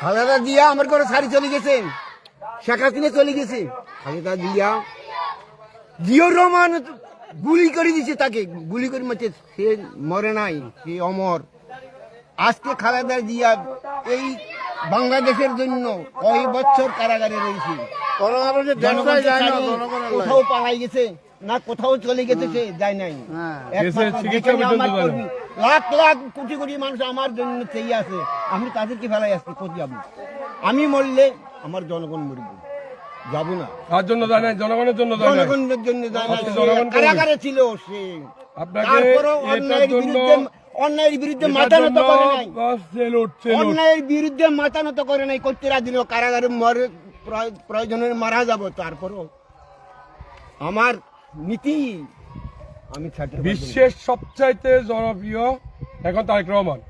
খালেদা জিয়া আমার করে সারি চলে গেছে, শেখ হাসিনা চলে গেছে, খালেদা জিয়া জিয়র রহমান গুলি করে দিছে, তাকে গুলি করে মারছে, সে মরে নাই, সে অমর। আজকে খালেদা জিয়া এই বাংলাদেশের জন্য কয় বছর কারাগারে রয়েছে, কোথাও পালাই গেছে না, কোথাও চলে গেছে, সে যায় নাই। লাখ লাখ কোটি কোটি মানুষ আমার জন্য চেয়ে আছে, আমি তাদেরকে ফেলাই আসছি, কোথায় যাবো? আমি মরলে আমার জনগণ মরবে, যাবো না। তার জন্য যায় না, জনগণের জন্য যায় না, জনগণের জন্য যায় না। কারাগারে ছিল সে, তারপরেও অন্যায়ের বিরুদ্ধে মাথা নত করে নাই, অন্যায়ের বিরুদ্ধে মাথা নত করে নাই, করতে রাজি নয়। কারাগারে মরে প্রয়োজনে মারা যাব, তারপরও আমার নীতি আমি বিশ্বের সবচাইতে জনপ্রিয় এখন তারেক রহমান,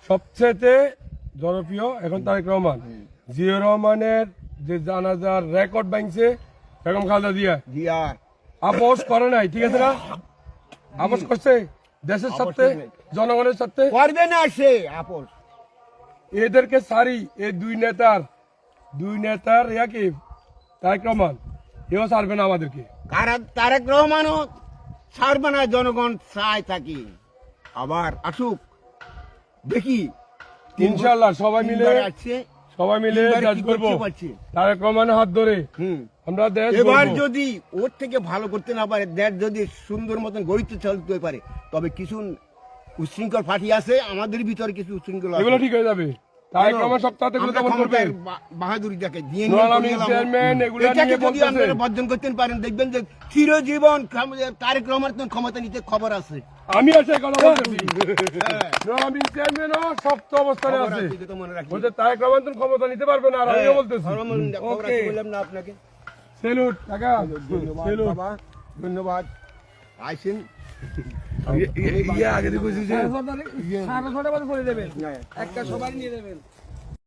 সবচাইতে জনপ্রিয় এখন তারেক রহমান। জিয়া রহমানের যে জানাজার রেকর্ড ভাঙছে বেগম খালেদা জিয়া, আপোষ করে নাই, ঠিক আছে না? আপোষ করছে দেশের সাথে, জনগণের সাথে করবে না সে আপোষ। এদেরকে সারি এই দুই নেতার ইয়াকে তারেক রহমান এও ছাড়বে না আমাদেরকে। তারেক রহমানও ছাড়বে না, জনগণ চায় তাকে আবার আসুক, দেখি ইনশাল্লাহ সবাই মিলে দেশ করবো, তারেক রহমানের হাত ধরে আমরা দেশ। এবার যদি ওর থেকে ভালো করতে না পারে, দেশ যদি সুন্দর মতন গড়িতে চলতে পারে, তবে কিছু উচ্ছৃঙ্খল পার্টি আছে আমাদের ভিতরে, কিছু উচ্ছৃঙ্খল এগুলো ঠিক হয়ে যাবে। তারেক রহমান সপ্তাহে বাহাদুরি দেখে যদি আপনারা বর্জন করতে পারেন, দেখবেন যে চিরজীবন তারেক রহমান ক্ষমতা নিতে খবর আছে। আমি আছে কথা বলতেছি, আমি চেয়ারম্যানও শক্ত অবস্থানে আছে, বলতে তারেক রহমান ক্ষমতা নিতে পারবে না। আর আমিও বলতেছি বললাম না আপনাকে, সেলুট কাকা, সেলুট, ধন্যবাদ। আইসেন আগে দিয়ে 6:30 বাজে করে দেবেন, একটা সবাই নিয়ে দেবেন।